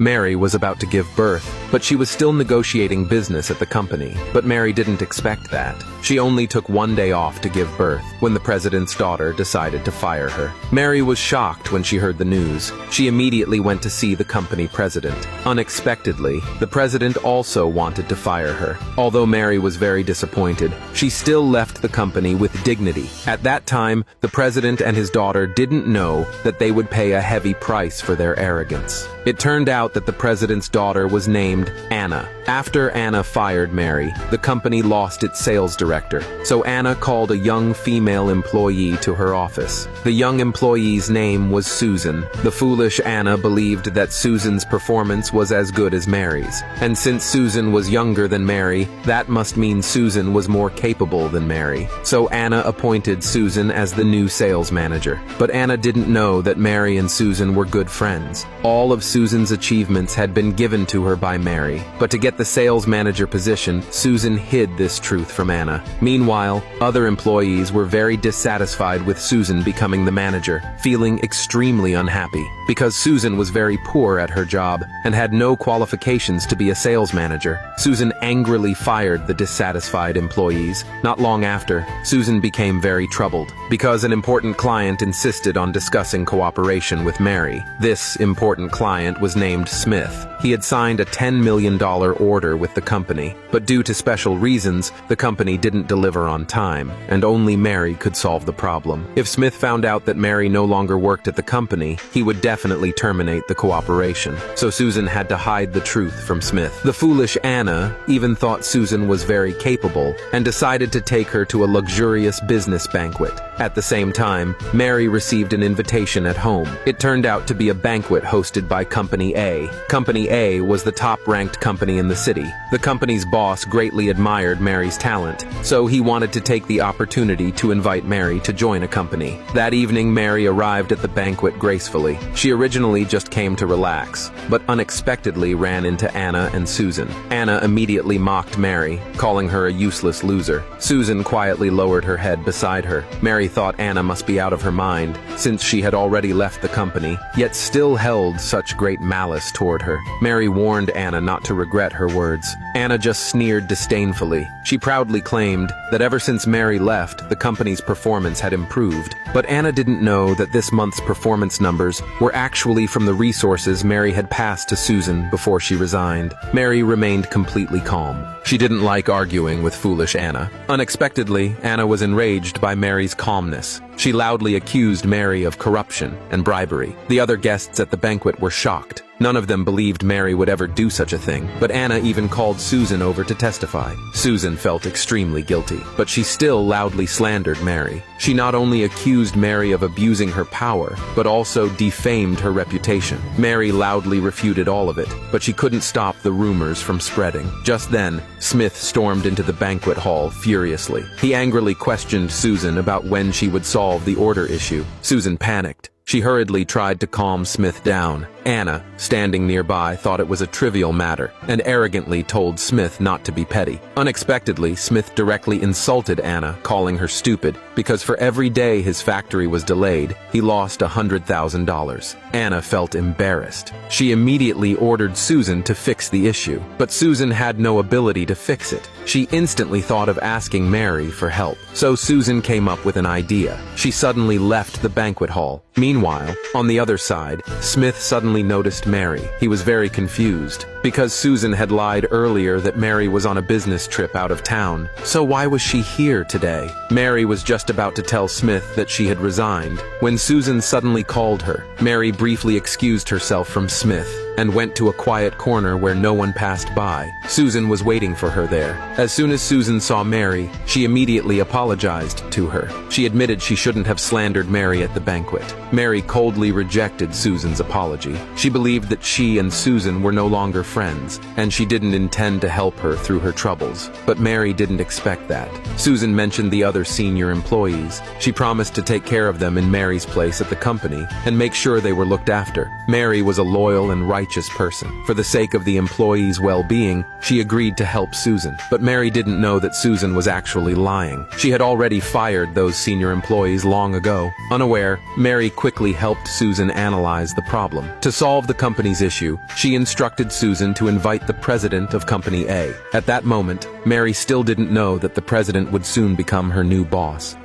Mary was about to give birth, but she was still negotiating business at the company. But Mary didn't expect that. She only took one day off to give birth when the president's daughter decided to fire her. Mary was shocked when she heard the news. She immediately went to see the company president. Unexpectedly, the president also wanted to fire her. Although Mary was very disappointed, she still left the company with dignity. At that time, the president and his daughter didn't know that they would pay a heavy price for their arrogance. It turned out that the president's daughter was named Anna. After Anna fired Mary, the company lost its sales director, so Anna called a young female employee to her office. The young employee's name was Susan. The foolish Anna believed that Susan's performance was as good as Mary's, and since Susan was younger than Mary, that must mean Susan was more capable than Mary. So Anna appointed Susan as the new sales manager. But Anna didn't know that Mary and Susan were good friends. All of Susan's achievements had been given to her by Mary, but to get the sales manager position, Susan hid this truth from Anna. Meanwhile, other employees were very dissatisfied with Susan becoming the manager, feeling extremely unhappy. Because Susan was very poor at her job and had no qualifications to be a sales manager, Susan angrily fired the dissatisfied employees. Not long after, Susan became very troubled because an important client insisted on discussing cooperation with Mary. This important client was named Smith. He had signed a $10 million order with the company, but due to special reasons, the company didn't deliver on time, and only Mary could solve the problem. If Smith found out that Mary no longer worked at the company, he would definitely terminate the cooperation, so Susan had to hide the truth from Smith. The foolish Anna even thought Susan was very capable and decided to take her to a luxurious business banquet. At the same time, Mary received an invitation at home. It turned out to be a banquet hosted by Company A. Company A was the top-ranked company in the city. The company's boss greatly admired Mary's talent, so he wanted to take the opportunity to invite Mary to join a company. That evening, Mary arrived at the banquet gracefully. She originally just came to relax, but unexpectedly ran into Anna and Susan. Anna immediately mocked Mary, calling her a useless loser. Susan quietly lowered her head beside her. Mary thought Anna must be out of her mind, since she had already left the company, yet still held such great malice toward her. Mary warned Anna not to regret her words. Anna just sneered disdainfully. She proudly claimed that ever since Mary left, the company's performance had improved. But Anna didn't know that this month's performance numbers were actually from the resources Mary had passed to Susan before she resigned. Mary remained completely calm. She didn't like arguing with foolish Anna. Unexpectedly, Anna was enraged by Mary's calmness. She loudly accused Mary of corruption and bribery. The other guests at the banquet were shocked. None of them believed Mary would ever do such a thing, but Anna even called Susan over to testify. Susan felt extremely guilty, but she still loudly slandered Mary. She not only accused Mary of abusing her power, but also defamed her reputation. Mary loudly refuted all of it, but she couldn't stop the rumors from spreading. Just then, Smith stormed into the banquet hall furiously. He angrily questioned Susan about when she would solve the order issue. Susan panicked. She hurriedly tried to calm Smith down. Anna, standing nearby, thought it was a trivial matter and arrogantly told Smith not to be petty. Unexpectedly, Smith directly insulted Anna, calling her stupid, because for every day his factory was delayed, he lost $100,000. Anna felt embarrassed. She immediately ordered Susan to fix the issue, but Susan had no ability to fix it. She instantly thought of asking Mary for help. So Susan came up with an idea. She suddenly left the banquet hall. Meanwhile, on the other side, Smith suddenly noticed Mary. He was very confused, because Susan had lied earlier that Mary was on a business trip out of town. So why was she here today? Mary was just about to tell Smith that she had resigned, when Susan suddenly called her. Mary briefly excused herself from Smith and went to a quiet corner where no one passed by. Susan was waiting for her there. As soon as Susan saw Mary, she immediately apologized to her. She admitted she shouldn't have slandered Mary at the banquet. Mary coldly rejected Susan's apology. She believed that she and Susan were no longer friends, and she didn't intend to help her through her troubles. But Mary didn't expect that. Susan mentioned the other senior employees. She promised to take care of them in Mary's place at the company and make sure they were looked after. Mary was a loyal and righteous righteous person. For the sake of the employees' well-being, she agreed to help Susan. But Mary didn't know that Susan was actually lying. She had already fired those senior employees long ago. Unaware, Mary quickly helped Susan analyze the problem. To solve the company's issue, she instructed Susan to invite the president of Company A. At that moment, Mary still didn't know that the president would soon become her new boss.